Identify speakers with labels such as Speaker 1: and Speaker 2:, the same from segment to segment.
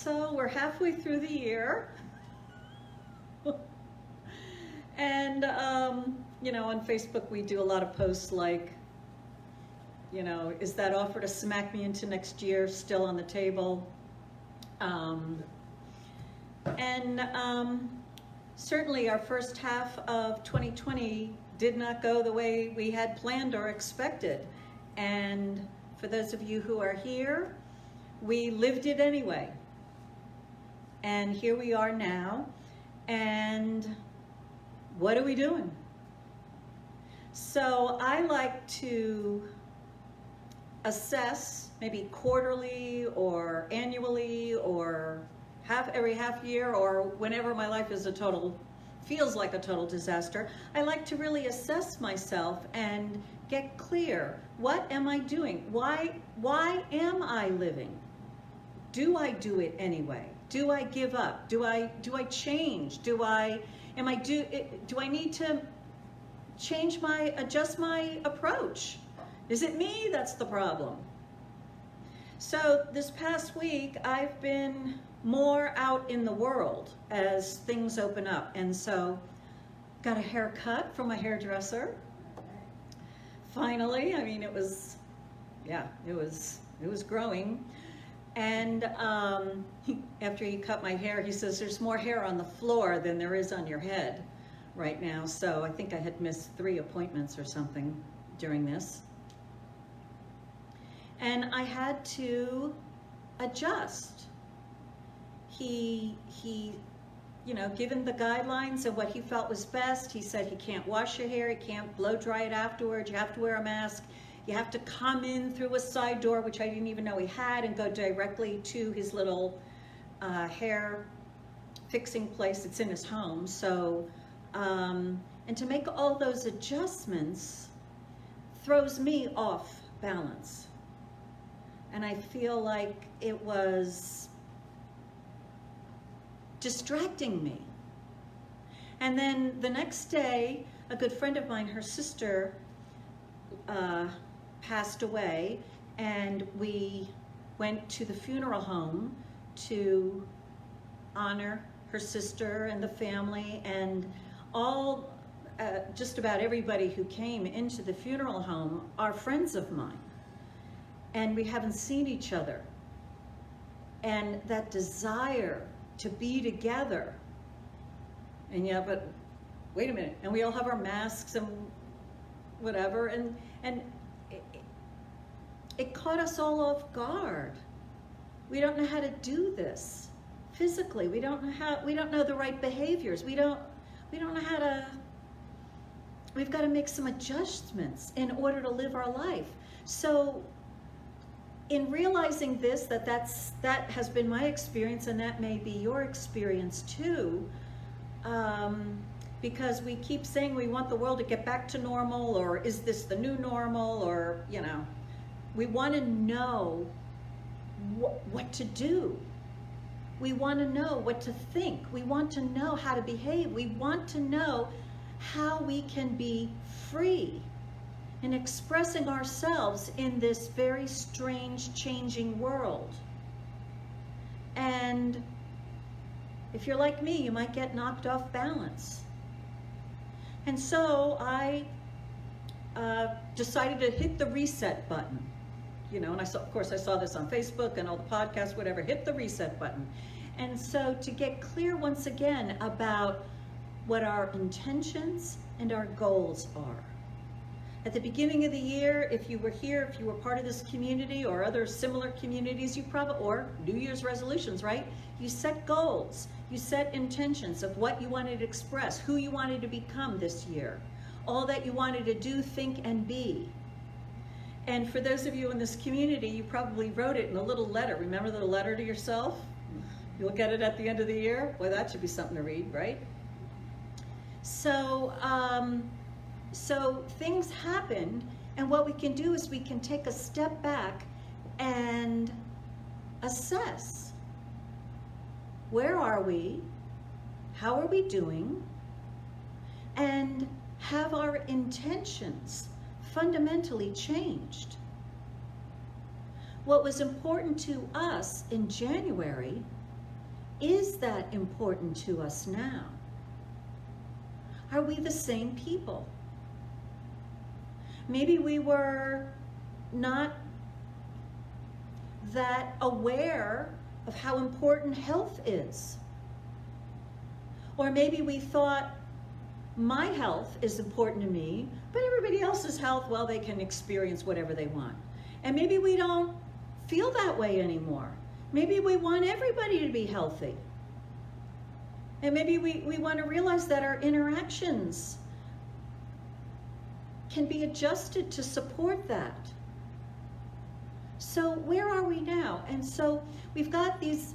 Speaker 1: so we're halfway through the year. And, you know, on Facebook we do a lot of posts like, you know, is that offer to smack me into next year still on the table? Certainly our first half of 2020 did not go the way we had planned or expected. And for those of you who are here, we lived it anyway. And here we are now. And what are we doing? So I like to assess maybe quarterly or annually or every half year or whenever my life is feels like a total disaster. I like to really assess myself and get clear. What am I doing? Why am I living? Do I do it anyway? Do I give up? Do I change? Do I need to adjust my approach? Is it me that's the problem? So this past week, I've been more out in the world as things open up. And so got a haircut from my hairdresser. Finally, I mean, it was growing. And after he cut my hair, he says, there's more hair on the floor than there is on your head right now. So I think I had missed 3 appointments or something during this. And I had to adjust. He, you know, given the guidelines of what he felt was best, he said he can't wash your hair, he can't blow dry it afterwards, you have to wear a mask, you have to come in through a side door, which I didn't even know he had, and go directly to his little hair fixing place that's in his home. So, and to make all those adjustments throws me off balance. And I feel like it was distracting me. And then the next day, a good friend of mine, her sister, passed away, and we went to the funeral home to honor her sister and the family, and all, just about everybody who came into the funeral home are friends of mine. And we haven't seen each other. And that desire to be together. And yeah, but wait a minute. And we all have our masks and whatever. And it caught us all off guard. We don't know how to do this physically. We don't know the right behaviors. We don't know how to. We've got to make some adjustments in order to live our life. So in realizing this, that has been my experience, and that may be your experience too, because we keep saying we want the world to get back to normal, or is this the new normal, or, you know, we want to know what to do. We want to know what to think. We want to know how to behave. We want to know how we can be free in expressing ourselves in this very strange, changing world. And if you're like me, you might get knocked off balance. And so I decided to hit the reset button. You know, and of course I saw this on Facebook and all the podcasts, whatever, hit the reset button. And so to get clear once again about what our intentions and our goals are. At the beginning of the year, if you were here, if you were part of this community or other similar communities, or New Year's resolutions, right? You set goals, you set intentions of what you wanted to express, who you wanted to become this year, all that you wanted to do, think, and be. And for those of you in this community, you probably wrote it in a little letter. Remember the letter to yourself? You'll get it at the end of the year. Well, that should be something to read, right? So, so things happened, and what we can do is we can take a step back and assess. Where are we? How are we doing? And have our intentions fundamentally changed? What was important to us in January Is that important to us now? Are we the same people? Maybe we were not that aware of how important health is. Or maybe we thought, my health is important to me, but everybody else's health, well, they can experience whatever they want. And maybe we don't feel that way anymore. Maybe we want everybody to be healthy. And maybe we want to realize that our interactions can be adjusted to support that. So where are we now? And so we've got these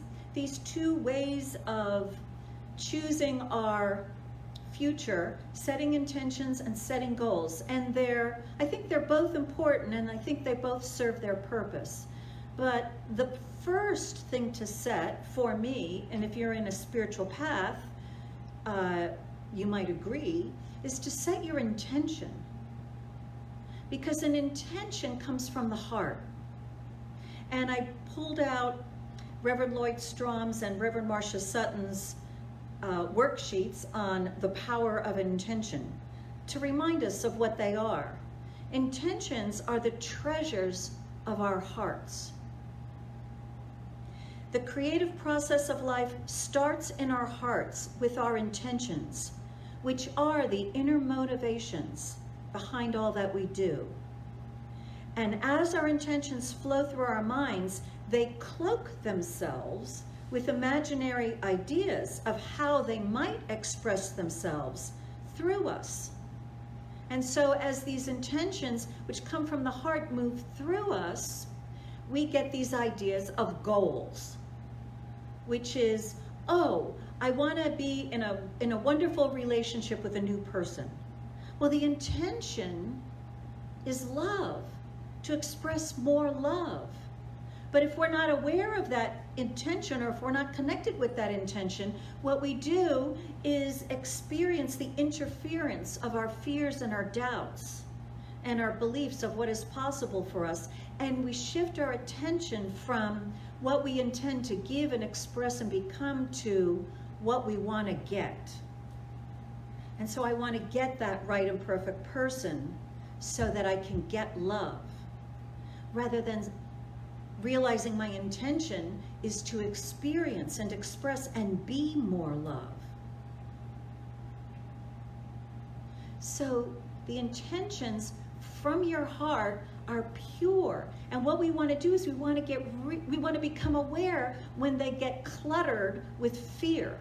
Speaker 1: two ways of choosing our future, setting intentions and setting goals. And I think they're both important, and I think they both serve their purpose. But the first thing to set for me, and if you're in a spiritual path, you might agree, is to set your intention. Because an intention comes from the heart. And I pulled out Reverend Lloyd Strom's and Reverend Marcia Sutton's worksheets on the power of intention to remind us of what they are. Intentions are the treasures of our hearts. The creative process of life starts in our hearts with our intentions, which are the inner motivations behind all that we do. And as our intentions flow through our minds, they cloak themselves with imaginary ideas of how they might express themselves through us. And so as these intentions, which come from the heart, move through us, we get these ideas of goals, which is, oh, I want to be in a wonderful relationship with a new person. Well, the intention is love, to express more love. But if we're not aware of that intention, or if we're not connected with that intention, what we do is experience the interference of our fears and our doubts and our beliefs of what is possible for us. And we shift our attention from what we intend to give and express and become to what we want to get. And so I want to get that right and perfect person so that I can get love, rather than realizing my intention is to experience and express and be more love. So the intentions from your heart are pure. And what we want to do is we want to become aware when they get cluttered with fear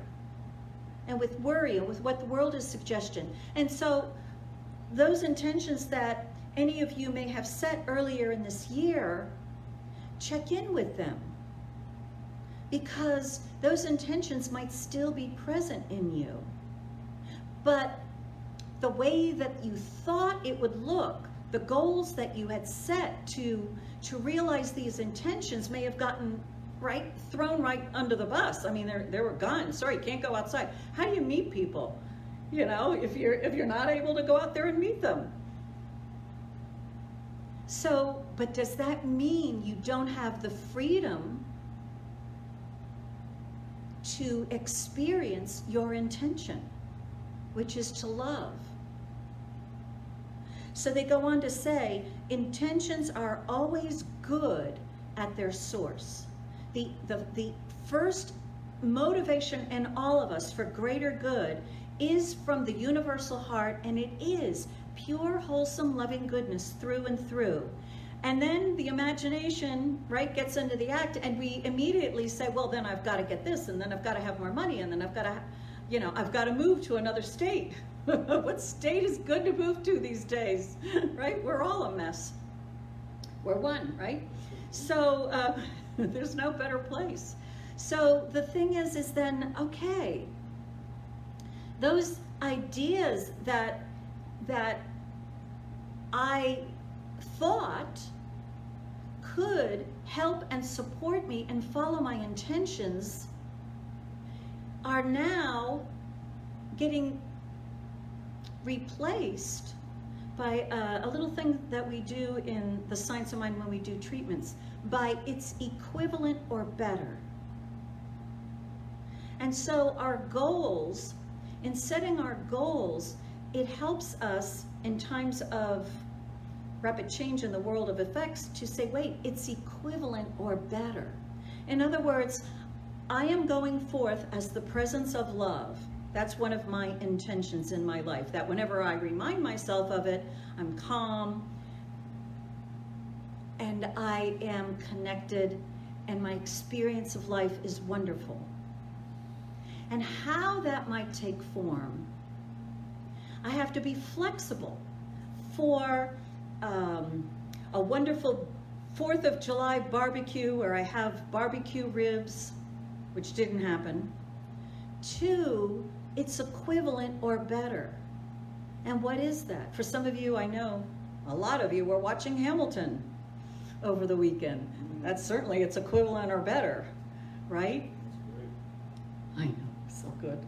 Speaker 1: and with worry and with what the world is suggesting. And so those intentions that any of you may have set earlier in this year, check in with them, because those intentions might still be present in you. But the way that you thought it would look, the goals that you had set to realize these intentions may have gotten thrown right under the bus. I mean, they were gone. Sorry, can't go outside. How do you meet people? You know, if you're not able to go out there and meet them. So, but does that mean you don't have the freedom to experience your intention, which is to love? So they go on to say, intentions are always good at their source. The first motivation in all of us for greater good is from the universal heart, and it is pure, wholesome, loving goodness through and through. And then the imagination, gets into the act, and we immediately say, well, then I've got to get this, and then I've got to have more money, and then I've got to move to another state. What state is good to move to these days, right? We're all a mess. We're one, right? So there's no better place. So the thing is then, okay, those ideas that I thought could help and support me and follow my intentions are now getting replaced by a little thing that we do in the Science of Mind when we do treatments, by its equivalent or better. And so our goals, in setting our goals, it helps us in times of rapid change in the world of effects to say, wait, it's equivalent or better. In other words, I am going forth as the presence of love. That's one of my intentions in my life, that whenever I remind myself of it, I'm calm and I am connected and my experience of life is wonderful. And how that might take form, I have to be flexible. For a wonderful 4th of July barbecue where I have barbecue ribs, which didn't happen, to its equivalent or better. And what is that? For some of you, I know a lot of you were watching Hamilton over the weekend. That's certainly its equivalent or better, right? I know, so good.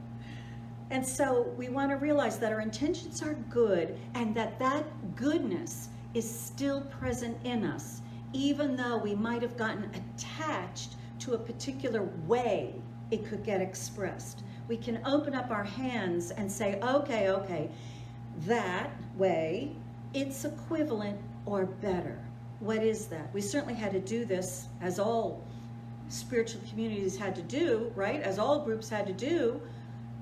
Speaker 1: And so we want to realize that our intentions are good and that that goodness is still present in us, even though we might have gotten attached to a particular way it could get expressed. We can open up our hands and say, okay, that way, it's equivalent or better. What is that? We certainly had to do this, as all spiritual communities had to do, right? As all groups had to do.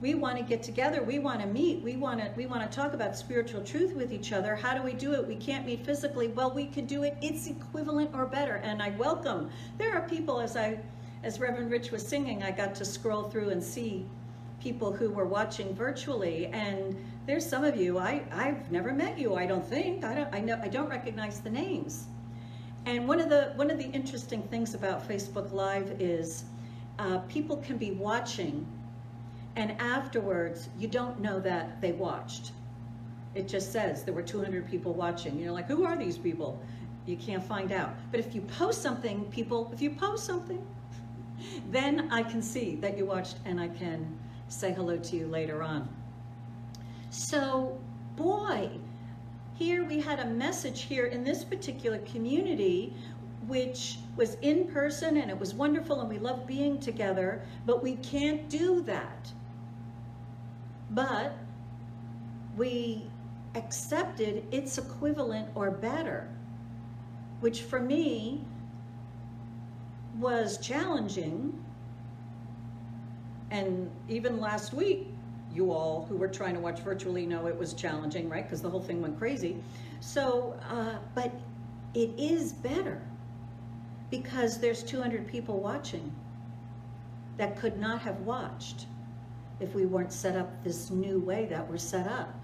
Speaker 1: We want to get together, we want to meet, we want to talk about spiritual truth with each other. How do we do it? We can't meet physically. Well, we can do it, it's equivalent or better. And I welcome, there are people, as Reverend Rich was singing, I got to scroll through and see people who were watching virtually, and there's some of you, I've never met you, I don't think, I don't recognize the names. And one of the interesting things about Facebook Live is people can be watching, and afterwards, you don't know that they watched. It just says there were 200 people watching. You're like, who are these people? You can't find out. But if you post something, then I can see that you watched and I can say hello to you later on. So, boy, here we had a message here in this particular community which was in person and it was wonderful and we loved being together, but we can't do that. But we accepted its equivalent or better, which for me was challenging. And even last week, you all who were trying to watch virtually know it was challenging, right? Because the whole thing went crazy. So, but it is better because there's 200 people watching that could not have watched if we weren't set up this new way that we're set up.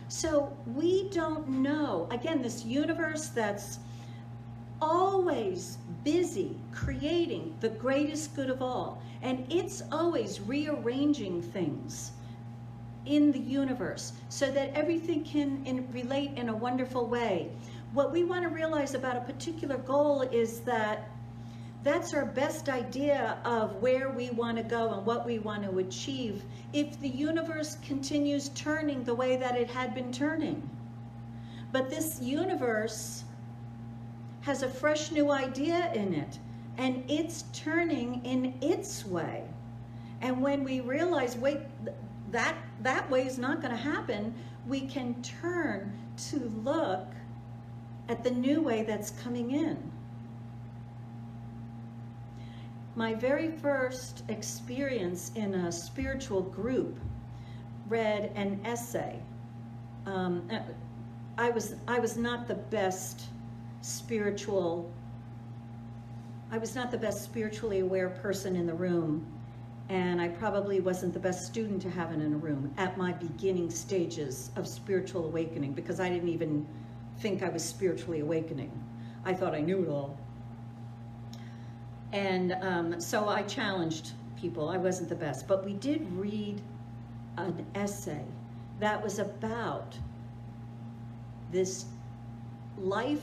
Speaker 1: So we don't know, again, this universe that's always busy creating the greatest good of all, and it's always rearranging things in the universe so that everything can relate in a wonderful way. What we want to realize about a particular goal is that that's our best idea of where we want to go and what we want to achieve if the universe continues turning the way that it had been turning. But this universe has a fresh new idea in it, and it's turning in its way. And when we realize, wait, that way is not going to happen, we can turn to look at the new way that's coming in. My very first experience in a spiritual group read an essay. I was not the best spiritually aware person in the room, and I probably wasn't the best student to have in a room at my beginning stages of spiritual awakening, because I didn't even think I was spiritually awakening. I thought I knew it all. And so I challenged people. I wasn't the best, but we did read an essay that was about this life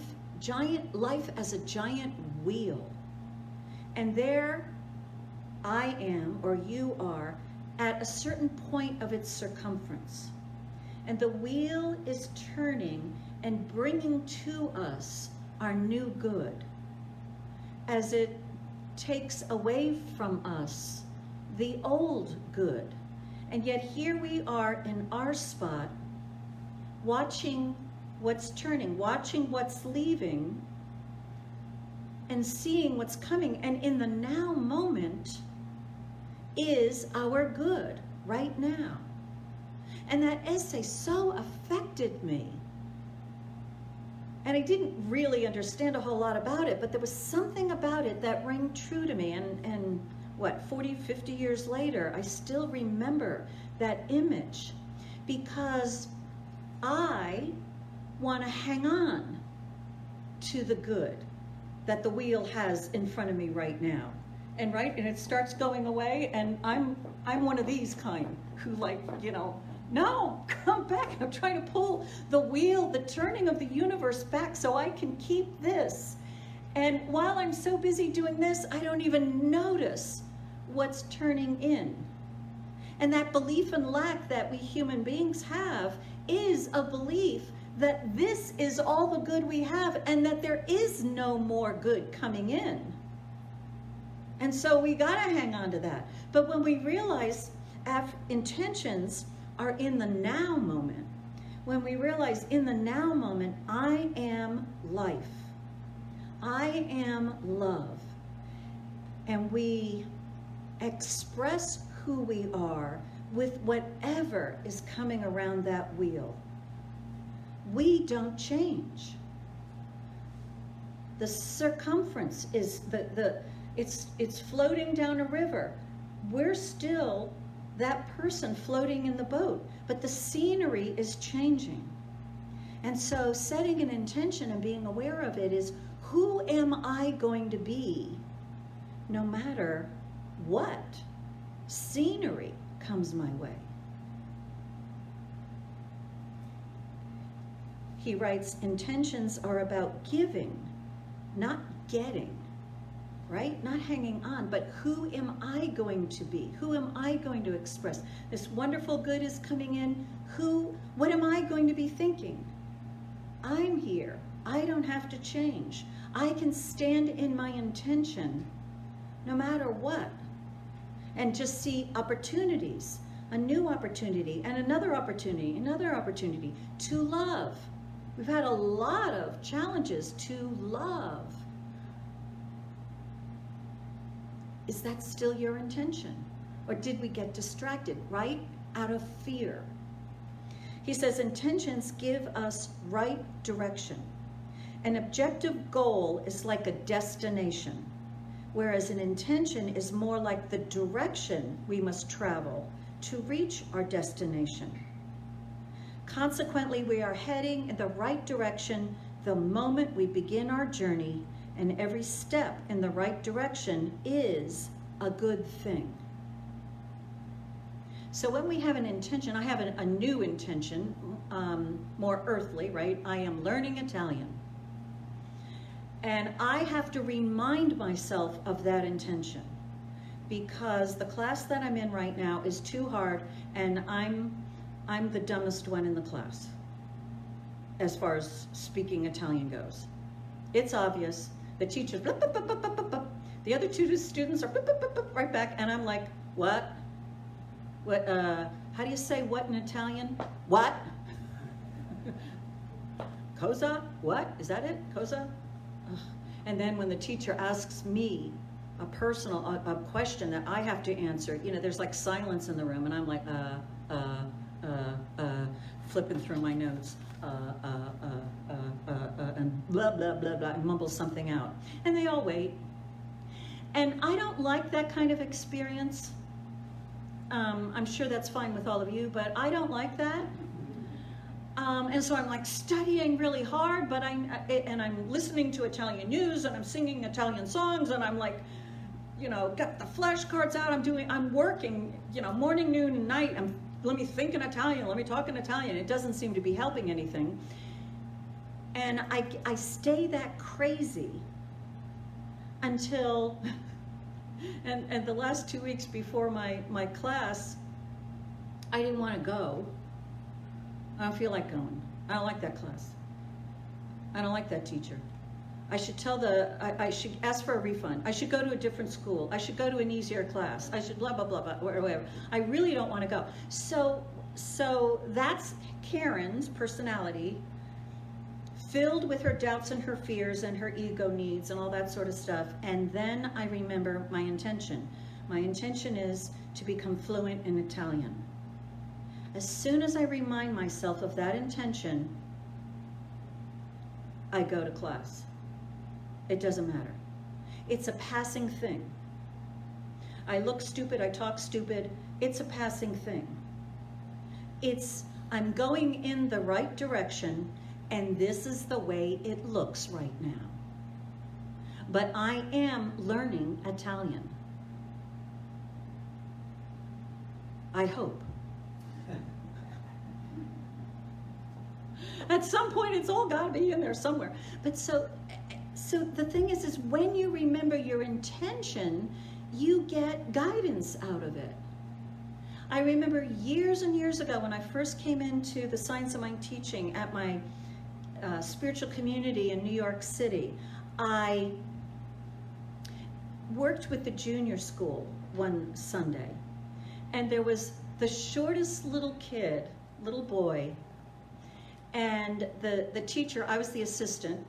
Speaker 1: as a giant wheel. And there I am, or you are, at a certain point of its circumference. And the wheel is turning and bringing to us our new good as it takes away from us the old good. And yet here we are in our spot, watching what's turning, watching what's leaving, and seeing what's coming. And in the now moment is our good right now. And that essay so affected me. And I didn't really understand a whole lot about it, but there was something about it that rang true to me. And what, 40, 50 years later, I still remember that image, because I want to hang on to the good that the wheel has in front of me right now. And it starts going away, and I'm one of these kind who, like, no, come back. I'm trying to pull the wheel, the turning of the universe back so I can keep this. And while I'm so busy doing this, I don't even notice what's turning in. And that belief and lack that we human beings have is a belief that this is all the good we have and that there is no more good coming in. And so we gotta hang on to that. But when we realize our intentions are in the now moment, when we realize in the now moment, I am life, I am love, and we express who we are with whatever is coming around that wheel, we don't change. The circumference is it's floating down a river. We're still that person floating in the boat, but the scenery is changing. And so setting an intention and being aware of it is, who am I going to be no matter what scenery comes my way? He writes, intentions are about giving, not getting. Right? Not hanging on, but who am I going to be? Who am I going to express? This wonderful good is coming in. What am I going to be thinking? I'm here. I don't have to change. I can stand in my intention no matter what, and just see opportunities, a new opportunity and another opportunity to love. We've had a lot of challenges to love. Is that still your intention? Or did we get distracted, right? Out of fear. He says intentions give us right direction. An objective goal is like a destination, whereas an intention is more like the direction we must travel to reach our destination. Consequently, we are heading in the right direction the moment we begin our journey, and every step in the right direction is a good thing. So when we have an intention, I have a new intention, more earthly, right? I am learning Italian. And I have to remind myself of that intention, because the class that I'm in right now is too hard, and I'm the dumbest one in the class as far as speaking Italian goes. It's obvious. The teacher's blah, blah, blah, blah, blah, blah, blah. The other two students are blah, blah, blah, blah, right back, and I'm like, what? What? How do you say what in Italian? What? Cosa? What? Is that it? Cosa? Ugh. And then when the teacher asks me a personal a question that I have to answer, there's like silence in the room, and I'm like, flipping through my notes. And blah, blah, blah, blah, and mumble something out. And they all wait. And I don't like that kind of experience. I'm sure that's fine with all of you, but I don't like that. And so I'm like studying really hard, but I'm listening to Italian news, and I'm singing Italian songs, and I'm like, got the flashcards out, I'm working, morning, noon, and night. Let me think in Italian, let me talk in Italian. It doesn't seem to be helping anything. And I stay that crazy until, and the last 2 weeks before my class, I didn't want to go. I don't feel like going. I don't like that class. I don't like that teacher. I should tell I should ask for a refund. I should go to a different school. I should go to an easier class. I should blah, blah, blah, blah, or whatever. I really don't want to go. So that's Karen's personality, filled with her doubts and her fears and her ego needs and all that sort of stuff. And then I remember my intention. My intention is to become fluent in Italian. As soon as I remind myself of that intention, I go to class. It doesn't matter. It's a passing thing. I look stupid, I talk stupid. It's a passing thing. I'm going in the right direction, and this is the way it looks right now. But I am learning Italian. I hope. At some point, it's all got to be in there somewhere. But so the thing is when you remember your intention, you get guidance out of it. I remember years and years ago when I first came into the Science of Mind teaching at my spiritual community in New York City, I worked with the junior school one Sunday, and there was the shortest little kid, little boy, and the teacher, I was the assistant,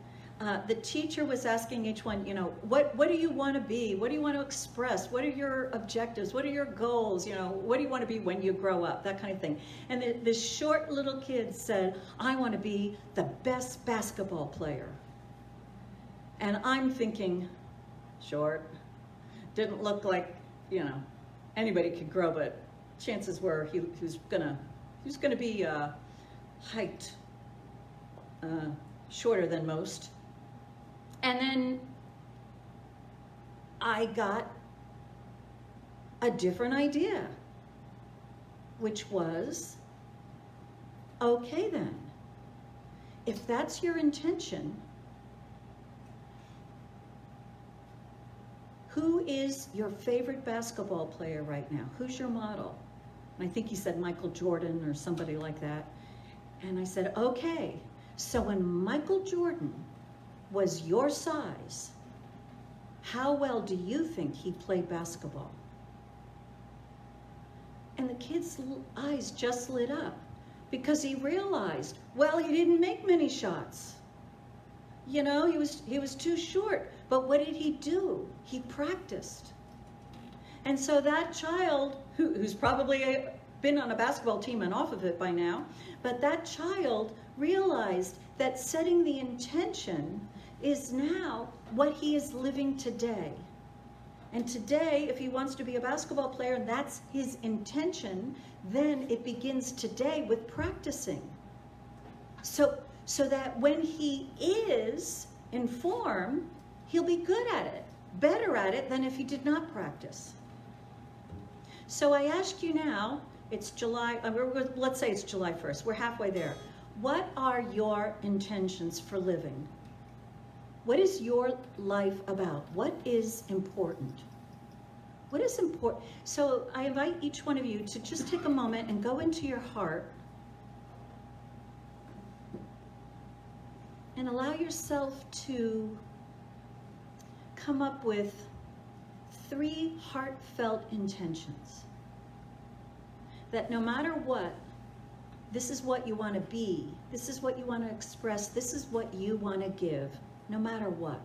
Speaker 1: the teacher was asking each one, what do you want to be? What do you want to express? What are your objectives? What are your goals? What do you want to be when you grow up? That kind of thing. And this short little kid said, I want to be the best basketball player. And I'm thinking, short, didn't look like, anybody could grow, but chances were he was gonna be height shorter than most. And then I got a different idea, which was, okay then, if that's your intention, who is your favorite basketball player right now? Who's your model? And I think he said Michael Jordan or somebody like that. And I said, okay, so when Michael Jordan was your size, how well do you think he played basketball? And the kid's eyes just lit up because he realized, well, he didn't make many shots. He was too short. But what did he do? He practiced. And so that child, who's probably been on a basketball team and off of it by now, but that child realized that setting the intention is now what he is living today. And today, if he wants to be a basketball player and that's his intention, then it begins today with practicing. So that when he is in form, he'll be good at it, better at it than if he did not practice. So I ask you now, it's July, let's say it's July 1st, we're halfway there. What are your intentions for living? What is your life about? What is important? What is important? So I invite each one of you to just take a moment and go into your heart and allow yourself to come up with 3 heartfelt intentions. That no matter what, this is what you want to be, this is what you want to express, this is what you want to give, no matter what.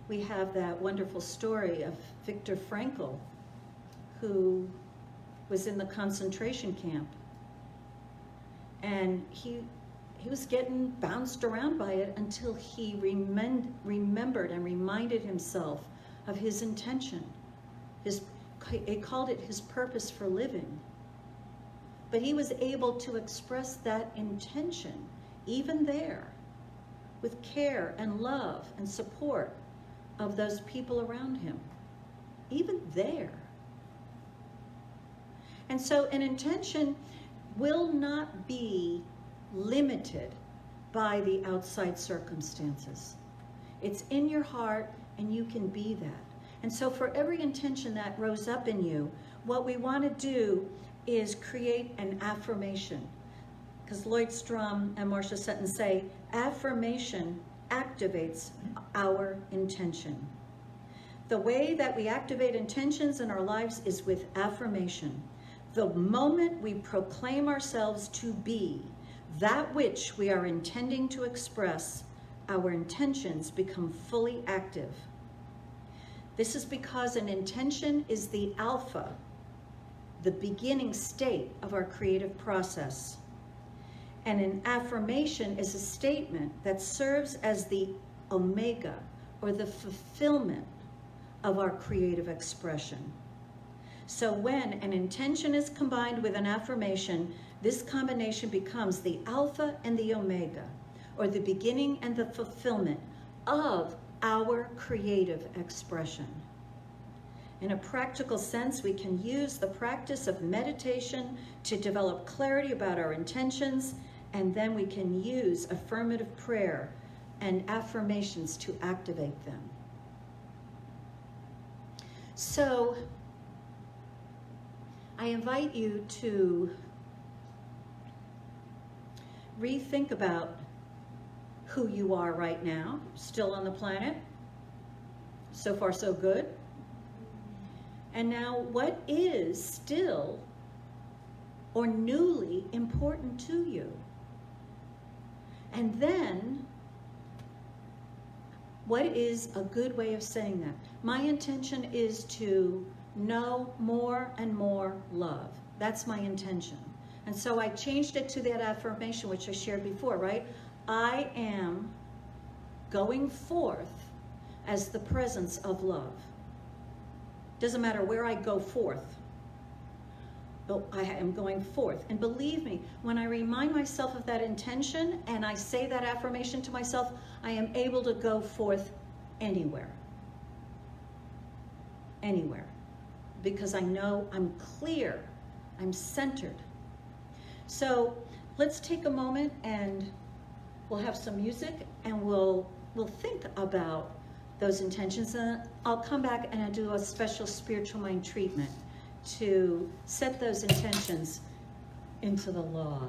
Speaker 1: We have that wonderful story of Viktor Frankl, who was in the concentration camp. And he was getting bounced around by it until he remembered and reminded himself of his intention. He called it his purpose for living. But he was able to express that intention, even there, with care and love and support of those people around him, even there. And so an intention will not be limited by the outside circumstances. It's in your heart and you can be that. And so for every intention that rose up in you, what we want to do is create an affirmation. Because Lloyd Strom and Marcia Sutton say, affirmation activates our intention. The way that we activate intentions in our lives is with affirmation. The moment we proclaim ourselves to be that which we are intending to express, our intentions become fully active. This is because an intention is the alpha, the beginning state of our creative process. And an affirmation is a statement that serves as the omega, or the fulfillment of our creative expression. So when an intention is combined with an affirmation, this combination becomes the alpha and the omega, or the beginning and the fulfillment of our creative expression. In a practical sense, we can use the practice of meditation to develop clarity about our intentions, and then we can use affirmative prayer and affirmations to activate them. So, I invite you to rethink about who you are right now, still on the planet. So far, so good. And now, what is still or newly important to you? And then, what is a good way of saying that? My intention is to know more and more love. That's my intention. And so I changed it to that affirmation, which I shared before, right? I am going forth as the presence of love. Doesn't matter where I go forth. Oh, I am going forth. And believe me, when I remind myself of that intention and I say that affirmation to myself, I am able to go forth anywhere. Anywhere. Because I know I'm clear, I'm centered. So let's take a moment and we'll have some music and we'll think about those intentions. And I'll come back and I'll do a special spiritual mind treatment to set those intentions into the law.